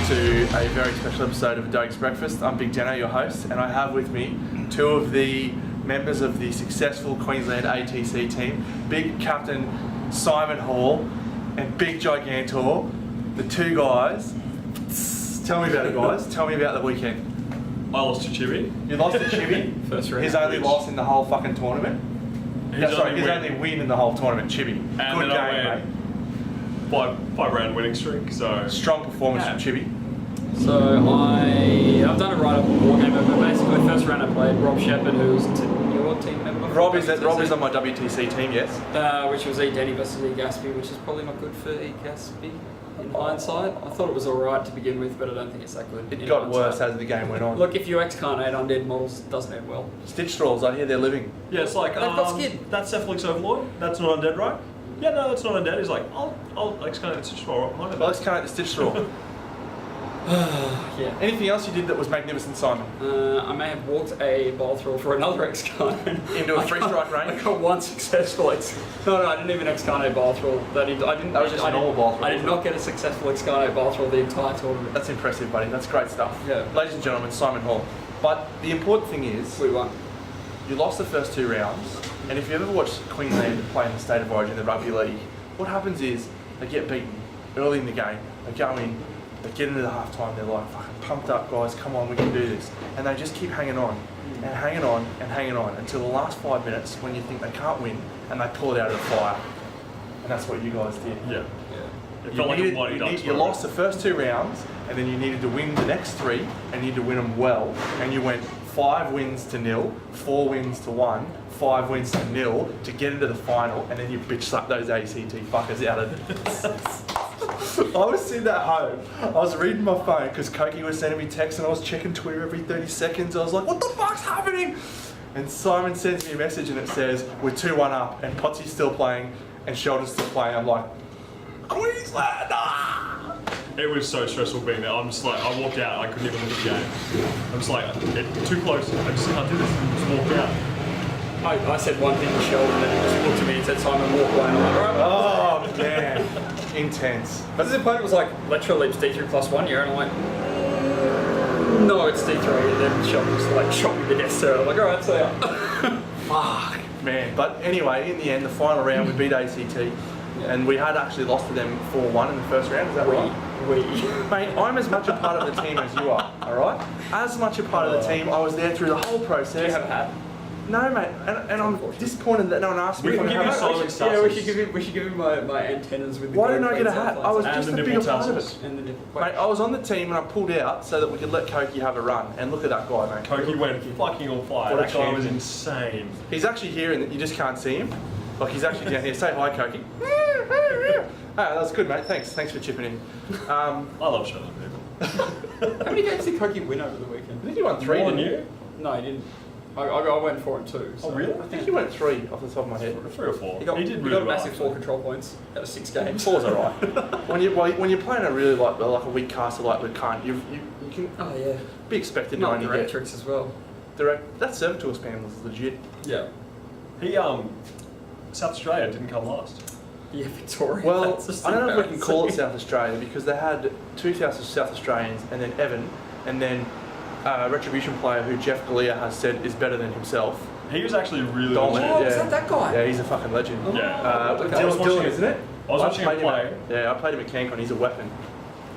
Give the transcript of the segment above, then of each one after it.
to a very special episode of Doge's Breakfast. I'm Big Deno, your host, and I have with me two of the members of the successful Queensland ATC team, Big Captain Simon Hall and Big Gigantor, the two guys. Tell me about it, guys. Tell me about the weekend. I lost to Chibi. You lost to Chibi? First round. His only loss in the whole fucking tournament? His only win in the whole tournament, Chibi. And good game, mate. Five round winning streak, so... Strong performance from Chibi. So I've done a write-up war game, but basically first round I played Rob Shepherd, who's your team member. Rob is on my WTC team, yes. Which was E Denny versus E Gaspy, which is probably not good for E Gaspy in hindsight. I thought it was alright to begin with, but I don't think it's that good. It got worse as the game went on. Look, if you excarnate undead models, it doesn't end well. Stitch straws, I hear they're living. Yeah, it's like, They've got skin. That's Cephalix Overlord, that's not undead, right? Yeah, no, that's not undead. He's like, I'll excarnate the Stitch Straw right behind it. I'll excarnate the Stitch straw. Yeah. Anything else you did that was magnificent, Simon? I may have walked a ball through for another excarnate. Into a three-strike range? I got one successful No, I didn't even excarnate ball through. That was just a normal ball through. I did not get a successful excarnate ball through the entire tournament. That's impressive, buddy. That's great stuff. Yeah. Ladies and gentlemen, Simon Hall. But the important thing is, We won. you lost the first two rounds, and if you ever watched Queensland play in the State of Origin, the rugby league, what happens is they get beaten early in the game, they go in, they get into the half time, they're like, fucking pumped up guys, come on, we can do this. And they just keep hanging on, and hanging on, and hanging on, until the last 5 minutes when you think they can't win, and they pull it out of the fire. And that's what you guys did. Yeah. It You, felt like a needed, bloody you, ducks need, you moment. lost the first two rounds, and then you needed to win the next three, and you need to win them well. And you went 5 wins to 0, 4 wins to 1, 5 wins to 0 to get into the final, and then you bitch slapped those ACT fuckers out of it. I was sitting at home, I was reading my phone because Koki was sending me texts, and I was checking Twitter every 30 seconds. I was like, what the fuck's happening? And Simon sends me a message and it says, we're 2-1 up, and Potsy's still playing, and Sheldon's still playing. I'm like, Queensland! Ah! It was so stressful being there. I'm just like, I walked out, I couldn't even look at the game. I'm just like, it's too close, I just can't do this, and just walked out. I said one thing to Sheldon, and he just looked at me and said, Simon, walk away. And I'm like, all right. Oh man, intense. But his opponent was like, Lecture Leap's D3 plus 1 year, and I'm like, no, it's D3. And then Sheldon just like shot me the death sir. I'm like, alright, so yeah. Fuck, man. But anyway, in the end, the final round, we beat ACT, and we had actually lost to them 4-1 in the first round. Is that right? Mate, I'm as much a part of the team as you are. All right? As much a part of the team. I was there through the whole process. Do you have a hat? No, mate, and I'm disappointed that no one asked me. We if can I give you had a hat. solid stuff. Yeah, we should give him my antennas with the Why didn't I get a hat? I was And just the a bigger nipple part of tassels. it. And the nipple. Mate, I was on the team and I pulled out so that we could let Koki have a run. And look at that guy, mate. Koki went fucking on fire. What a That guy was champion. insane. He's actually here and you just can't see him. Like, he's actually down here. Say hi, Koki. Ah, that was good, mate. Thanks for chipping in. I love shutting people. How many games did Koki win over the weekend? I think he won 3, More didn't than he? you? No, he didn't. I went 4 and 2. So. Oh, really? I think he went 3 off the top of my head. 3 or 4. He got, did he really got a well, massive 4 actually. control points out of 6 games. 4's alright. when you're playing a really like a weak caster like Lucan, you can Oh yeah. be expected to Not only direct get tricks as well. direct. That Servitor spam was legit. Yeah. He, South Australia didn't come last. Yeah, Victoria. Well, That's just I don't know if we can call it embarrassing. South Australia because they had 2 South Australians and then Evan and then a Retribution player who Jeff Galea has said is better than himself. He was actually really Dominant, Oh, legit. is that guy? Yeah, he's a fucking legend. Oh. Yeah. Okay. I was watching Dylan, it. isn't it? I was watching him played play. I played him at CanCon. He's a weapon.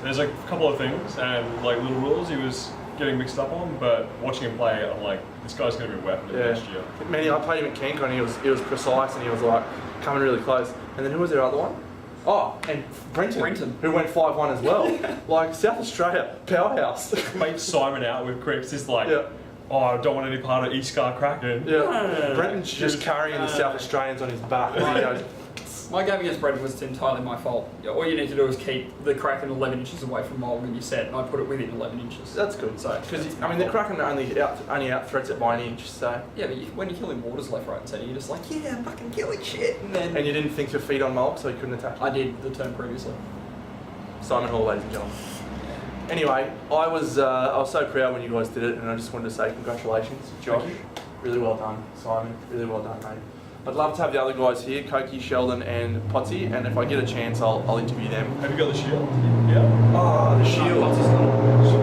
There's a couple of things and like little rules he was getting mixed up on, but watching him play, I'm like, this guy's going to be a weapon next year. Man, I played him at CanCon. He was precise and he was like coming really close. And then who was their other one? Oh, and Brenton, who went 5-1 as well. Like South Australia, powerhouse. Mate Simon out with Crips is like, Yeah. oh, I don't want any part of East Scar Kraken. Yeah, No. Brenton's just carrying the South Australians on his back. As he goes, My game against Brendan was entirely my fault. All you need to do is keep the Kraken 11 inches away from Mulg and you set, and I put it within 11 inches. that's good. So, Because the Kraken only out threats it by an inch. So, yeah, but when you're killing waters left, right, and centre, you're just like, yeah, I'm fucking killing shit. And then and you didn't think to feed on Mulk, so he couldn't attack you. I did the turn previously. Simon Hall, ladies and gentlemen. Anyway, I was so proud when you guys did it, and I just wanted to say congratulations, Josh. Thank you. Really well done, Simon. Really well done, mate. I'd love to have the other guys here, Koki, Sheldon, and Potsy, and if I get a chance, I'll interview them. Have you got the shield? Yeah. Oh, the shield.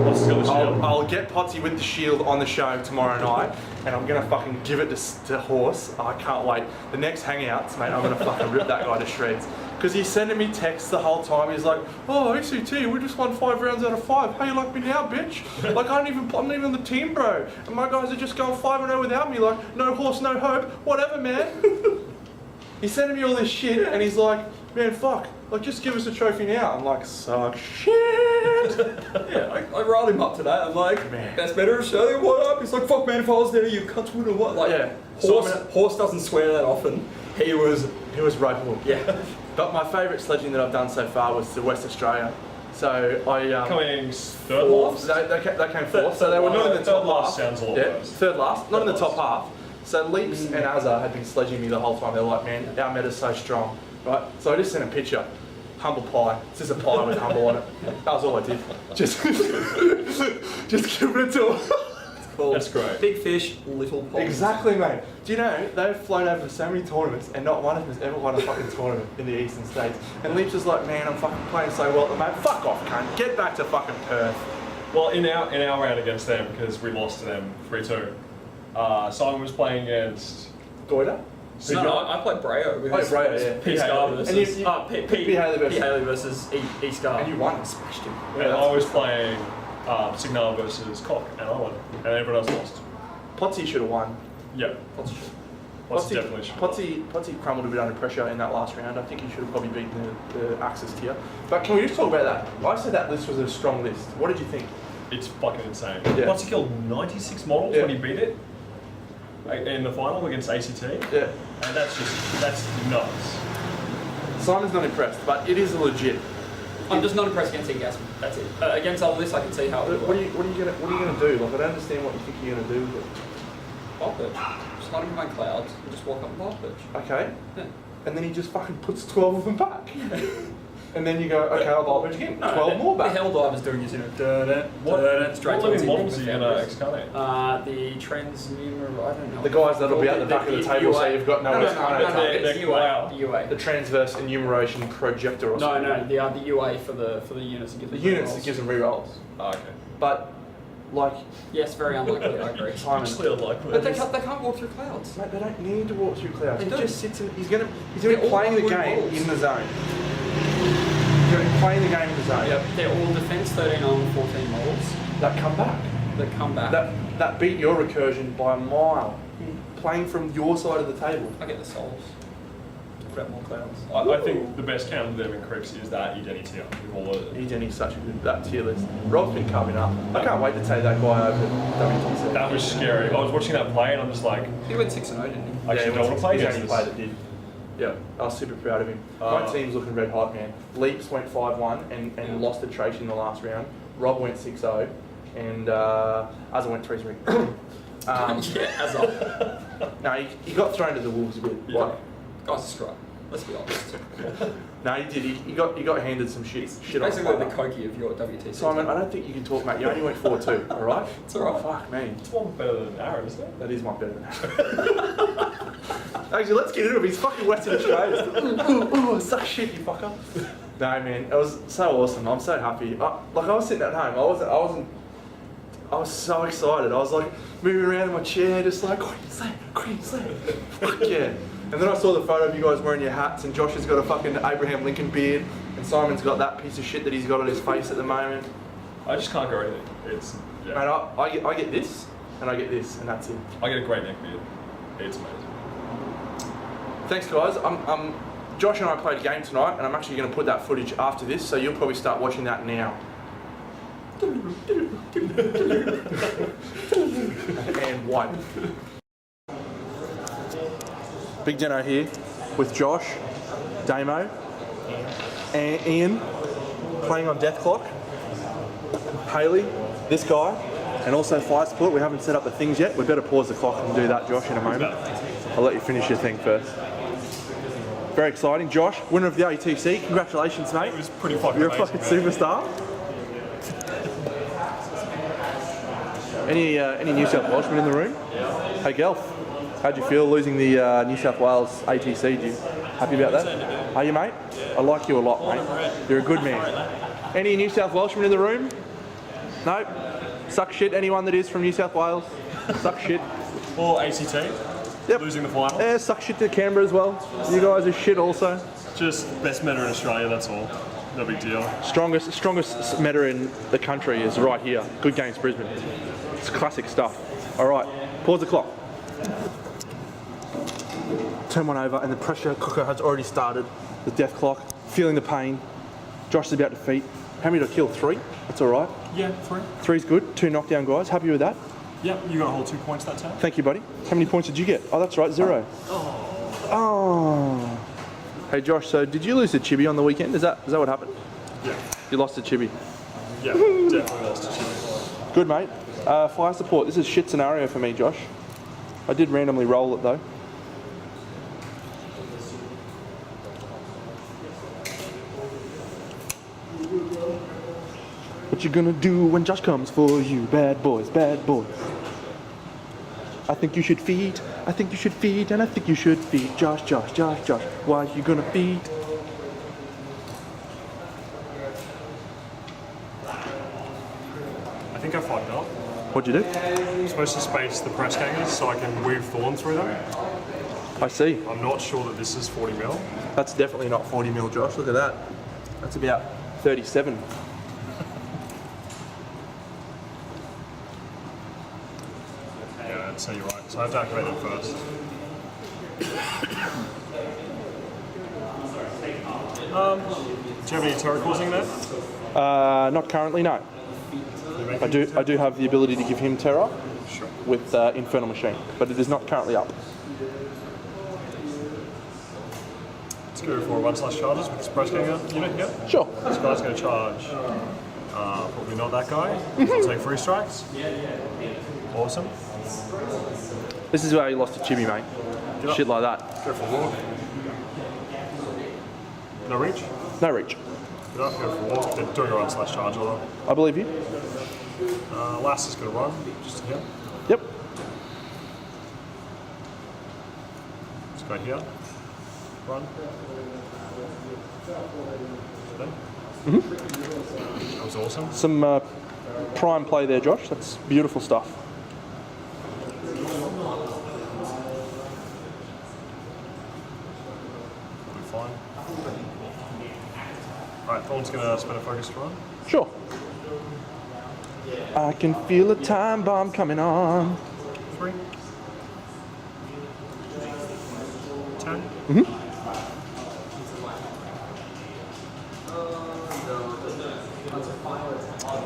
What's got the shield? I'll get Potsy with the shield on the show tomorrow night, and I'm gonna fucking give it to Horse. Oh, I can't wait. The next hangouts, mate, I'm gonna fucking rip that guy to shreds. Because he's sending me texts the whole time. He's like, "Oh, ACT, we just won 5 rounds out of 5. How you like me now, bitch? Like I'm not even on the team, bro. And my guys are just going 5-0 without me. Like, no horse, no hope. Whatever, man." He's sending me all this shit, and he's like, "Man, fuck. Like, just give us a trophy now." I'm like, "Suck shit." Yeah, I riled him up today. I'm like, Man. "Best better Australia, what up?" He's like, "Fuck, man, if I was there, you cunts would have what?" Like, Yeah. Horse doesn't swear that often. He was ropeable. Yeah. But my favourite sledging that I've done so far was to West Australia. So I Coming third last? they came fourth, so they were not in the top Third last half. sounds a lot Yeah, worse. third last, not in the Third top last. half. So Leaps and Azza had been sledging me the whole time. They're like, "Man, our meta's so strong," right? So I just sent a picture, humble pie. It's just a pie with humble on it. That was all I did. Just giving it to them. That's great. Big fish, little pond. Exactly, mate. Do you know, they've flown over to so many tournaments and not one of them has ever won a fucking tournament in the Eastern States. And Leaps is like, "Man, I'm fucking playing so well at the moment. Fuck off, cunt. Get back to fucking Perth." Well, in our round against them, because we lost to them 3-2, Simon was playing against Goiter? No, I played Brayo. Oh, Brayo, yeah. P Scar versus And P Haley versus- Haley versus E Scar. And you won. Smashed him. and I was playing Signal versus Cock, and I won. And everyone else lost. Potsy should have won. Yeah. What's definitely should. Potsy crumbled a bit under pressure in that last round. I think he should have probably beaten the Axis tier. But can we just talk about that? I said that list was a strong list. What did you think? It's fucking insane. Yeah. What's he killed 96 models Yeah. when he beat it in the final against ACT, Yeah. and that's nuts. Simon's not impressed, but it is a legit. I'm just not impressed against E-Gas. That's it. Against other lists, I can see how it would What are work. you gonna do? Like, I don't understand what you think you're gonna do with it. Pop pitch. Just let him behind clouds and just walk up and pop pitch. Okay. Yeah. And then he just fucking puts 12 of them back. And then you go, "Okay, I'll ball pitch again. 12 more back." The hell dive is doing is, straight What towards living him models are with you gonna cameras. excarnate? The transnumer, I don't know. The guys that'll be at the back of the table, so you've got no no, excarnate. no, They're it's UA. cloud. UA. The transverse enumeration projector or No, something. no, the UA for the units that give The them units rerolls. that gives them rerolls. Oh, okay. But, like, Yes, very unlikely, I agree. Simon, Actually, unlikely. But they can't walk through clouds. mate, they don't need to walk through clouds. They He do. just sits in. He's gonna They're be all playing the blue game balls. in the zone. He's gonna be playing the game in the zone. Yep, they're all defense 13 armor 14 models That come back. that come back. That beat your recursion by a mile. Playing from your side of the table. I get the souls. To put out more clouds. I think the best counter to them in Crips is that Edeni tier with all the. He's such a good that tier list. Rob's been coming up. I can't wait to take that guy over WTC. That was scary. I was watching that play and I'm just like, He went 6-0, didn't he? I actually don't want to play He's the against only this. player that did. Yeah, I was super proud of him. My team's looking red hot, man. Leaps went 5-1 and lost to Tracy in the last round. Rob went 6-0 and Azza went 3-3. Yeah, as a No, he got thrown to the wolves a bit. Yeah. Like, guy's a scrub. Let's be honest. no, he did. He got handed some shit on Basically the play. Koki of your WTC. Simon, I don't think you can talk, mate. You only went 4-2, all right? It's all right. Fuck me. It's one better than Aaron, isn't it? That is much better than that. Actually, let's get into it. He's fucking Western Australian. Ooh, suck shit, you fucker. No, man, it was so awesome. I'm so happy. I was sitting at home. I was so excited. I was like moving around in my chair, just like Queensland. Fuck yeah. And then I saw the photo of you guys wearing your hats, and Josh has got a fucking Abraham Lincoln beard, and Simon's got that piece of shit that he's got on his face at the moment. I just can't go anything. It's yeah. Mate, I get this, and I get this, and that's it. I get a great neck beard. It's amazing. Thanks, guys. Josh and I played a game tonight, and I'm actually going to put that footage after this, so you'll probably start watching that now. And one. Big Deno here with Josh, Damo, and Ian playing on Death Clock, Haley, this guy, and also Fire Sport. We haven't set up the things yet. We better pause the clock and do that, Josh, in a moment. I'll let you finish your thing first. Very exciting. Josh, winner of the ATC. Congratulations, mate. It was pretty fucking You're a amazing, fucking man. superstar. Any New South Welshmen in the room? Hey, Gelf. How'd you feel losing the New South Wales ATC? Happy about that? Are you, mate? I like you a lot, mate. You're a good man. Any New South Welshmen in the room? No? Suck shit, anyone that is from New South Wales? Suck shit. Or ACT. Yep. Losing the final. Yeah, suck shit to Canberra as well. You guys are shit also. Just best meta in Australia, that's all. No big deal. Strongest meta in the country is right here. Good games, Brisbane. It's classic stuff. All right, pause the clock. Turn one over and the pressure cooker has already started. The death clock, feeling the pain. Josh is about to defeat. How many did I kill? 3? That's all right. Yeah, 3. 3's good. 2 knockdown guys. Happy with that? Yep, you got a whole 2 points that time. Thank you, buddy. How many points did you get? Oh, that's right, 0. Oh. Hey, Josh. So, did you lose to Chibi on the weekend? Is that what happened? Yeah. You lost to Chibi. Yeah, definitely lost to Chibi. Good, mate. Fire support. This is shit scenario for me, Josh. I did randomly roll it though. What you gonna do when Josh comes for you? Bad boys, bad boys. I think you should feed, and I think you should feed Josh. Why you gonna feed? I think I fucked up. What'd you do? I'm supposed to space the press gangers so I can weave Thorn through them. I see. I'm not sure that this is 40 mil. That's definitely not 40 mil, Josh. Look at that. That's about 37. Yeah, I'd say you're right. So I have to activate it first. Do you have any turret causing there? Not currently, no. I do have the ability to give him terror Sure. with Infernal Machine, but it is not currently up. Let's go for 1/ charges with this press ganger unit here. Sure. This guy's going to charge. Probably not that guy. I'll take 3 strikes. Awesome. This is where you lost to Chibi, mate. Get up. Shit like that. Go for walk. No reach. No reach. Get up, go for walk. They're doing a 1/ charge although. I believe you. Last is going to run, just to here. Yep. Let's go here. Run. Then. That was awesome. Some prime play there, Josh. That's beautiful stuff. We're fine. Alright, Thorn's going to spin a focus to run. Sure. I can feel a time bomb coming on. 3. 10.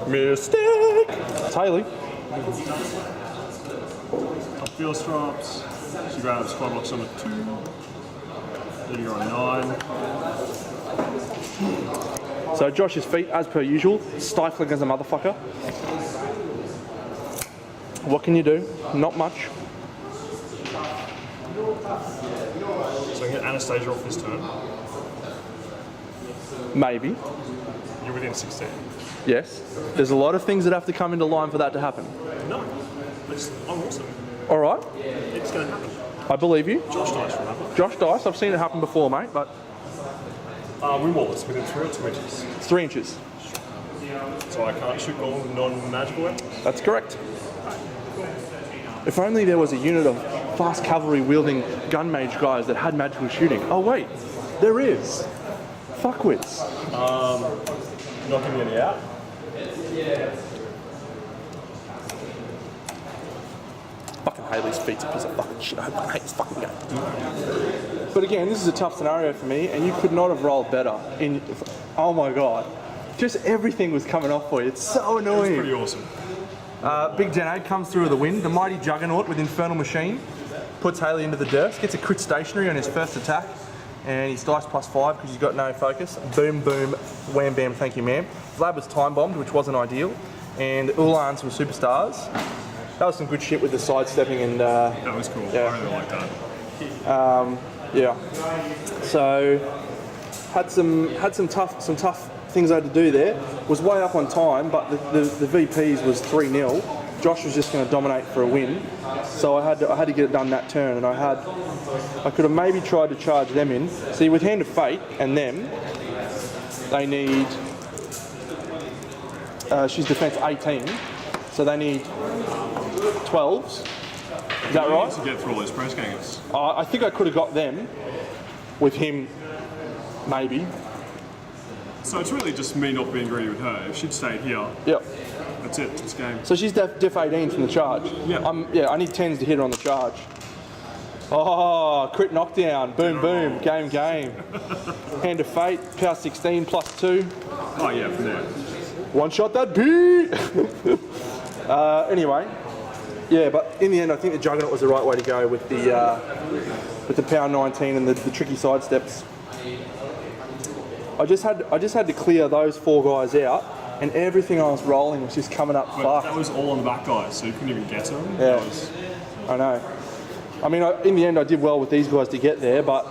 Mistake. Taylor. Field drops. She grabs squad blocks on a 2. Then you're on 9. So Josh's feet, as per usual, stifling as a motherfucker. What can you do? Not much. So I get Anastasia off this turn. Maybe. You're within 16. Yes. There's a lot of things that have to come into line for that to happen. No. I'm awesome. All right. It's going to happen. I believe you. Josh dice, remember? Josh Dice, I've seen it happen before, mate, but We wallets within 3 or 2 inches. it's 3 inches. So I can't shoot all non-magical weapons. That's correct. If only there was a unit of fast cavalry wielding gun mage guys that had magical shooting. Oh wait, there is. Fuckwits. Not giving any out. Fucking Haley's feet's a piece of fucking shit. I hate this fucking game. But again, this is a tough scenario for me, and you could not have rolled better. Oh my god. Just everything was coming off for you. It's so annoying. Pretty awesome. Big Denade comes through with the win. The mighty Juggernaut with Infernal Machine puts Haley into the dirt. Gets a crit stationary on his first attack. And he's dice +5 because he's got no focus. Boom, boom, wham, bam, thank you, ma'am. Vlad was time bombed, which wasn't ideal. And Ulan's were superstars. That was some good shit with the sidestepping and... That was cool. Yeah. I really like that. yeah. So, had some tough things I had to do there. Was way up on time, but the VPs was 3-0. Josh was just going to dominate for a win, so I had to get it done that turn, and I could have maybe tried to charge them in. See, with Hand of Fate and them, they need. She's defense 18, so they need 12s. Is that right? To get through all those press gangers. I think I could have got them with him, maybe. So it's really just me not being greedy with her. If she'd stayed here, Yep. that's it. It's game. So she's def 18 from the charge. Yeah. I need 10s to hit her on the charge. Oh, crit knockdown. Boom, boom. Game. Hand of Fate, power 16 plus 2. Oh yeah, from there. One shot that beat! Anyway, yeah, but in the end, I think the Juggernaut was the right way to go with the power 19 and the tricky side steps. I just had to clear those 4 guys out, and everything I was rolling was just coming up But fast. that was all on the back guys, so you couldn't even get to them. Yeah. That was, I know. I mean, in the end, I did well with these guys to get there, but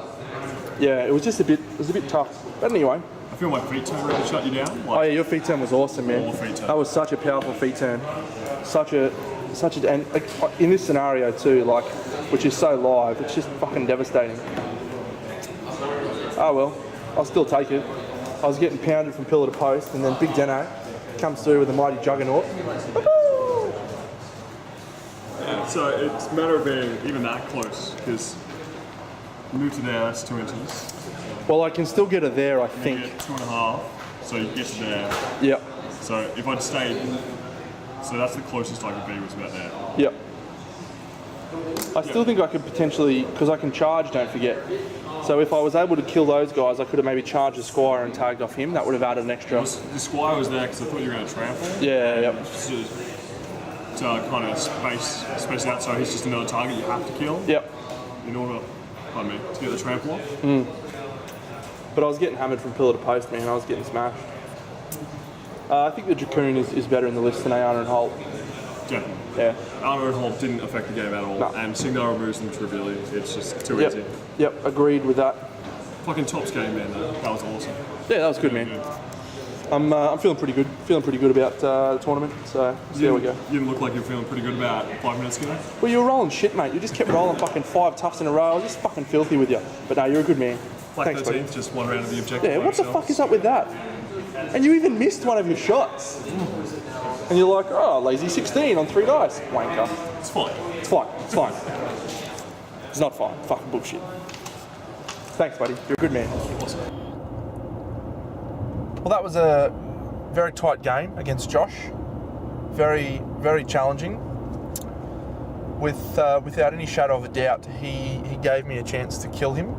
yeah, it was just a bit tough. But anyway. I feel my feet turn really shut you down. Oh yeah, your feet turn was awesome, man. All feet turn. That was such a powerful feet turn. And in this scenario too, like, which is so live, it's just fucking devastating. Oh well, I'll still take it. I was getting pounded from pillar to post, and then Big Deno comes through with a mighty Juggernaut. Yeah, so it's a matter of being even that close, because move to there, that's 2 inches. Well, I can still get her there, I You think. get 2.5, so you get to there. Yep. So if I'd stayed, so that's the closest I could be was about there. Yep. I still think I could potentially, because I can charge, don't forget. So if I was able to kill those guys, I could have maybe charged the Squire and tagged off him. That would have added an extra. The Squire was there because I thought you were going to trample. Yeah, yep. To kind of space out, so he's just another target you have to kill. Yep. In order, pardon me, to get the trample off. But I was getting hammered from pillar to post, man. I was getting smashed. I think the Dracoon is better in the list than Ayana and Holt. Definitely. Yeah. Arno and Holt didn't affect the game at all, No. and Signar removes them trivially. It's just too Yep. easy. Yep. Agreed with that. Fucking tops game, man. That was awesome. Yeah, that was good, man. I'm feeling pretty good. Feeling pretty good about the tournament. So there we go. You didn't look like you were feeling pretty good about 5 minutes ago. Well, you were rolling shit, mate. You just kept rolling fucking 5 toughs in a row. I was just fucking filthy with you. But no, you're a good man. Like Thanks, buddy. 13th, just one round of the objective. Yeah, what the fuck is up with that? And you even missed one of your shots. And you're like, oh, lazy 16 on 3 dice. Wanker. It's fine. It's fine. It's fine. It's not fine. Fucking bullshit. Thanks, buddy. You're a good man. Awesome. Well, that was a very tight game against Josh. Very, very challenging. Without any shadow of a doubt, he gave me a chance to kill him,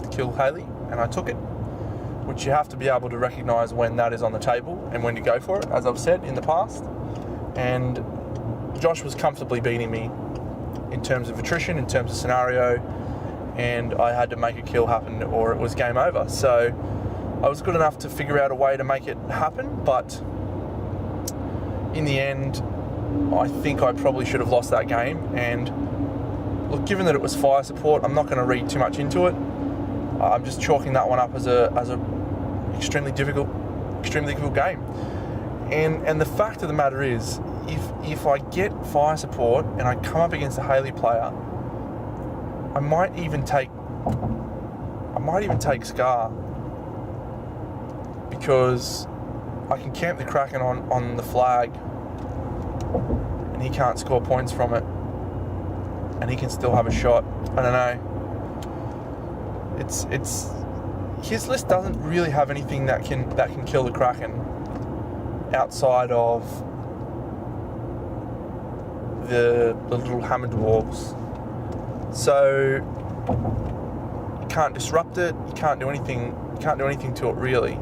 to kill Haley, and I took it. Which you have to be able to recognise when that is on the table and when to go for it, as I've said in the past. And Josh was comfortably beating me in terms of attrition, in terms of scenario, and I had to make a kill happen or it was game over. So I was good enough to figure out a way to make it happen, but in the end, I think I probably should have lost that game. And look, given that it was fire support, I'm not going to read too much into it. I'm just chalking that one up as a extremely difficult game. And the fact of the matter is, if I get fire support and I come up against a Haley player, I might even take Scar, because I can camp the Kraken on the flag and he can't score points from it, and he can still have a shot. I don't know. It's his list doesn't really have anything that can kill the Kraken outside of the little hammer dwarves. So you can't disrupt it. You can't do anything. You can't do anything to it really.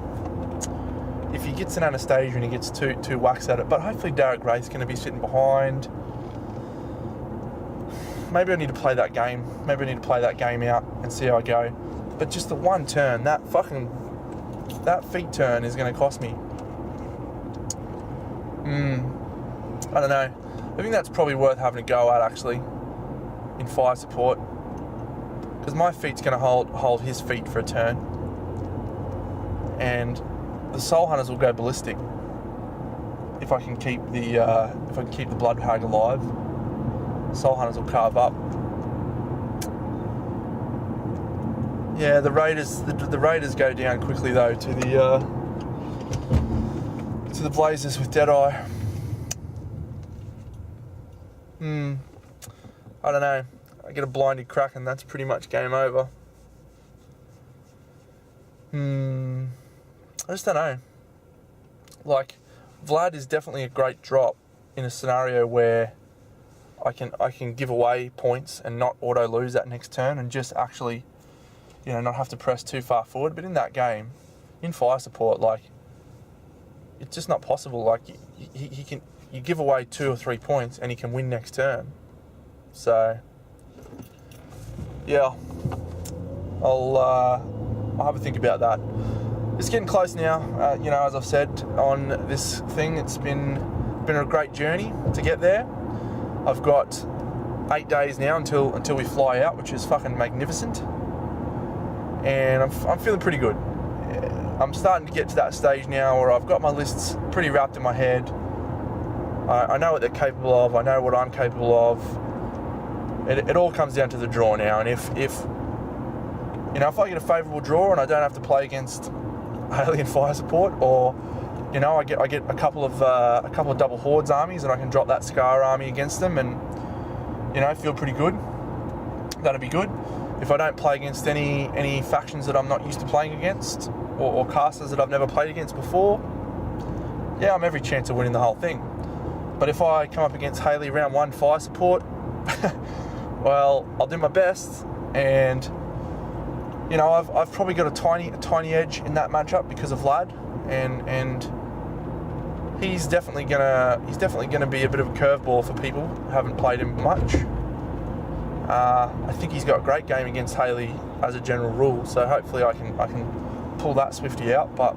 If he gets an Anastasia and he gets two whacks at it, but hopefully Derek Gray's going to be sitting behind. Maybe I need to play that game. Maybe I need to play that game out and see how I go. But just the one turn, that feet turn is going to cost me. I don't know. I think that's probably worth having a go at actually in fire support, because my feet's going to hold his feet for a turn, and the Soul Hunters will go ballistic if I can keep the blood hag alive, soul hunters will carve up. Yeah, the raiders go down quickly though to the blazers with Deadeye. I don't know. I get a blinded crack and that's pretty much game over. I just don't know. Like, Vlad is definitely a great drop in a scenario where I can give away points and not auto lose that next turn and just actually, you know, not have to press too far forward. But in that game, in fire support, like, it's just not possible. Like, you give away 2 or 3 points and he can win next turn. So, yeah, I'll have a think about that. It's getting close now. You know, as I've said on this thing, it's been a great journey to get there. I've got 8 days now until we fly out, which is fucking magnificent. And I'm feeling pretty good. I'm starting to get to that stage now where I've got my lists pretty wrapped in my head. I know what they're capable of. I know what I'm capable of. It all comes down to the draw now. And if you know, if I get a favourable draw and I don't have to play against alien fire support, or you know, I get a couple of double hordes armies and I can drop that Scar army against them and, you know, feel pretty good. That'd be good. If I don't play against any factions that I'm not used to playing against, or casters that I've never played against before, yeah, I'm every chance of winning the whole thing. But if I come up against Haley round 1 fire support, well, I'll do my best, and you know, I've probably got a tiny edge in that matchup because of Vlad, and he's definitely gonna be a bit of a curveball for people who haven't played him much. I think he's got a great game against Haley as a general rule, so hopefully I can pull that Swifty out, but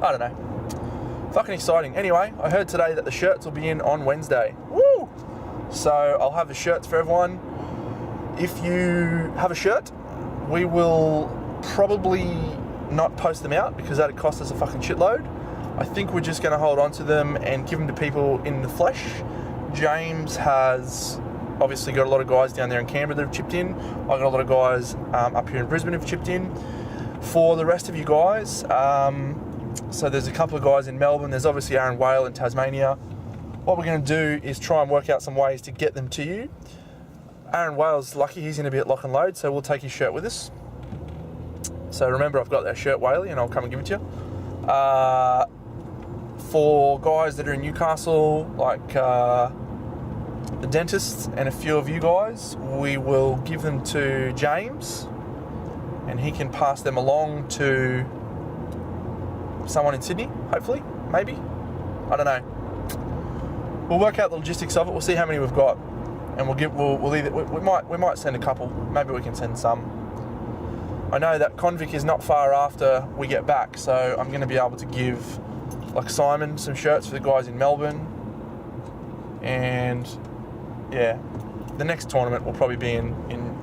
I don't know. Fucking exciting. Anyway, I heard today that the shirts will be in on Wednesday. Woo! So I'll have the shirts for everyone. If you have a shirt, we will probably not post them out because that'd cost us a fucking shitload. I think we're just going to hold on to them and give them to people in the flesh. James has obviously got a lot of guys down there in Canberra that have chipped in. I've got a lot of guys up here in Brisbane who've chipped in. For the rest of you guys, so there's a couple of guys in Melbourne. There's obviously Aaron Whale in Tasmania. What we're going to do is try and work out some ways to get them to you. Aaron Whale's lucky, he's going to be at Lock and Load, so we'll take his shirt with us. So remember, I've got that shirt, Whaley, and I'll come and give it to you. For guys that are in Newcastle, like the dentist and a few of you guys, we will give them to James, and he can pass them along to someone in Sydney, hopefully, maybe. I don't know. We'll work out the logistics of it. We'll see how many we've got. And we might send a couple. Maybe we can send some. I know that Convic is not far after we get back, so I'm going to be able to give, like, Simon some shirts for the guys in Melbourne. And yeah, the next tournament will probably be in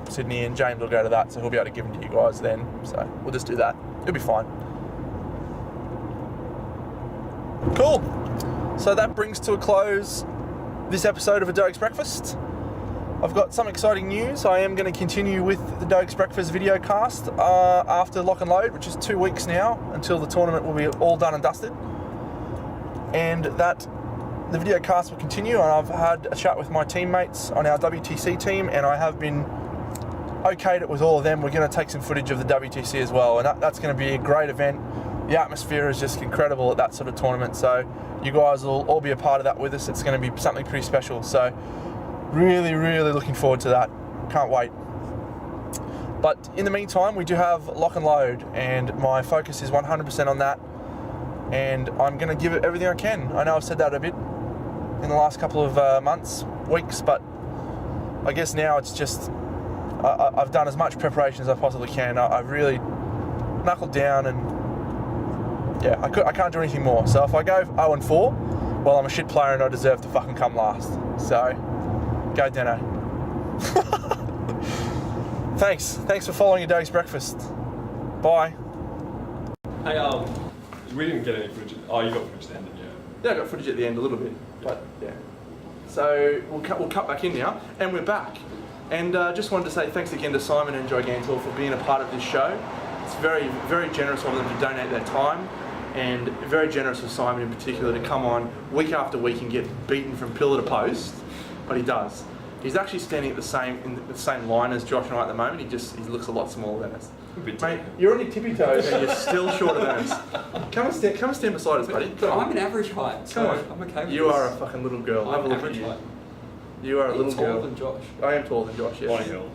Sydney, and James will go to that, so he'll be able to give them to you guys then. So we'll just do that. It'll be fine. Cool. So that brings to a close this episode of A Doge's Breakfast. I've got some exciting news. I am going to continue with the Doge's Breakfast video cast after Lock and Load, which is 2 weeks now until the tournament will be all done and dusted. And that the video cast will continue. And I've had a chat with my teammates on our WTC team, and I have been okayed it with all of them. We're going to take some footage of the WTC as well, and that's going to be a great event. The atmosphere is just incredible at that sort of tournament, so you guys will all be a part of that with us. It's going to be something pretty special, so really, really looking forward to that. Can't wait. But in the meantime, we do have Lock and Load, and my focus is 100% on that, and I'm going to give it everything I can. I know I've said that a bit in the last couple of months, weeks, but I guess now it's just I've done as much preparation as I possibly can. I've really knuckled down, and yeah, I can't do anything more. So if I go 0-4, well, I'm a shit player and I deserve to fucking come last. So, go Deno. Thanks for following A Doge's Breakfast. Bye. Hey, we didn't get any footage. Oh, you got footage then, didn't you? Yeah, I got footage at the end a little bit, but yeah. So we'll cut back in now, and we're back. And just wanted to say thanks again to Simon and Gigantor for being a part of this show. It's very, very generous of them to donate their time, and very generous of Simon in particular to come on week after week and get beaten from pillar to post, but he does. He's actually standing at the same line as Josh and I at the moment. He looks a lot smaller than us. Mate, you're on your tippy toes and you're still shorter than us. Come and stand beside us, buddy. But I'm an average height, so I'm okay with You are a fucking little girl. Have a look at average you. height. You are a little taller girl. than Josh. I am taller than Josh, yes. On a hill.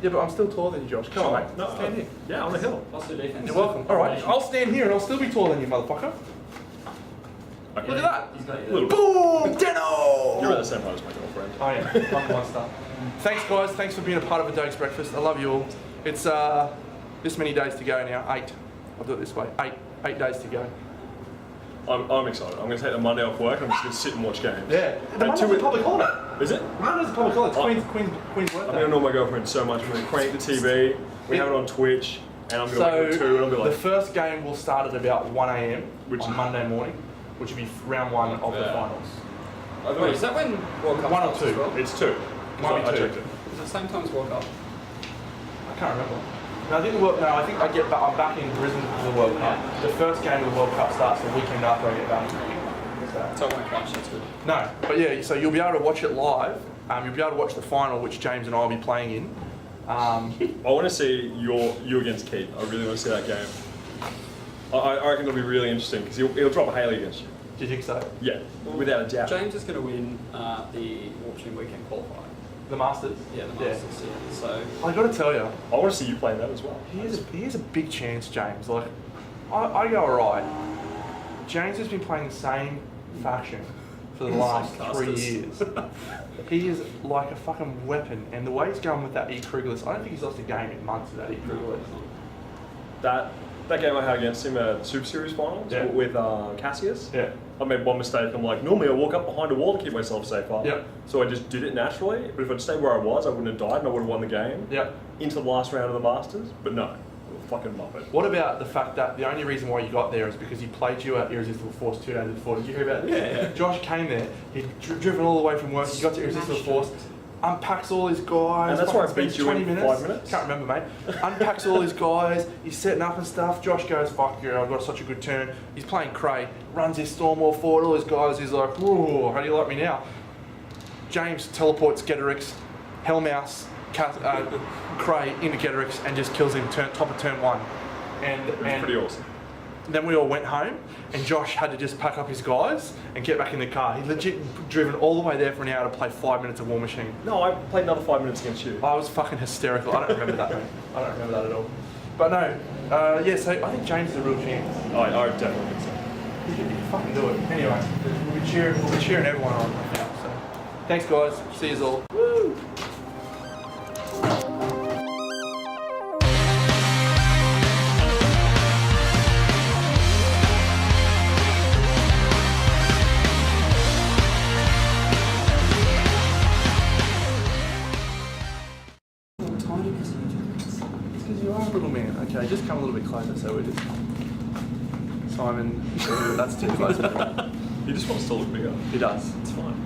Yeah, but I'm still taller than you, Josh. Come on, mate. No, Stand here. Yeah, on the hill. I'll do defense. You're welcome. All right, I'll stand here and I'll still be taller than you, motherfucker. Okay. Look at that. He's got you Little there. Boom! Deno! You're at the same height as my girlfriend. I am. I'm a monster. Thanks, guys. Thanks for being a part of a Doge's breakfast. I love you all. It's this many days to go now. 8. I'll do it this way. 8 days to go. I'm excited. I'm going to take the Monday off work. I'm just going to sit and watch games. Yeah. Monday's a public holiday. Is it? Monday's a public holiday. Oh. It's Queen's I'm birthday. going to annoy my girlfriend so much. I'm going to crank the TV. We have it on Twitch. And I'm going to So wake up at 2 and I'll be the like... first game will start at about 1 a.m. Which on is- Monday morning, which will be round 1 of the Yeah. finals. Wait, is that when World Cup 1 or starts 2? as well? It's 2. Might be I 2. checked it. Is it the same time as World Cup? I can't remember. No, I think I'm back in Brisbane for the World Cup. The first game of the World Cup starts the weekend after I get back. So I won't clash, that's good. No, but yeah, so you'll be able to watch it live. You'll be able to watch the final, which James and I will be playing in. I want to see you against Keith. I really want to see that game. I reckon it'll be really interesting because he'll drop a Haley against you. Do you think so? Yeah, without a doubt. James is going to win the auction weekend qualifier. The Masters? Yeah, the Masters. Yeah. So I got to tell you, I want to see you playing that as well. he has a big chance, James. Like, I go alright. James has been playing the same faction for the last 3 years. He is like a fucking weapon, and the way he's going with that E. Krugerless, I don't think he's lost a game in months with that E. Krugerless. That game I had against him at Super Series finals Yeah. with Cassius. Yeah. I made one mistake. I'm like, normally I walk up behind a wall to keep myself safer. Yep. So I just did it naturally. But if I'd stayed where I was, I wouldn't have died and I would have won the game. Yep. Into the last round of the Masters. But no, fucking muppet. What about the fact that the only reason why you got there is because he played you at Irresistible Force 2 days before? Did you hear about this? Yeah. Josh came there, he'd driven all the way from work, he got to Irresistible Force, unpacks all his guys. And that's why I fucking beat spends you 20 in minutes. 5 minutes? Can't remember, mate. Unpacks all his guys, he's setting up and stuff. Josh goes, fuck you, I've got such a good turn. He's playing Cray, runs his Stormwall forward, all his guys, he's like, whoa, how do you like me now? James teleports Getorix, Hellmouse, Cray into Getorix and just kills him top of turn 1. It was pretty awesome. Then we all went home, and Josh had to just pack up his guys and get back in the car. He legit driven all the way there for an hour to play 5 minutes of War Machine. No, I played another 5 minutes against you. I was fucking hysterical. I don't remember that, mate. I don't remember that at all. But no, yeah, so I think James is a real chance. I definitely think so. He can fucking do it. Anyway, we'll be cheering everyone on right now. So, thanks, guys. See you all. Woo! Little man, okay, just come a little bit closer so we're just... Simon, that's too close. He just wants to look bigger. He does. It's fine.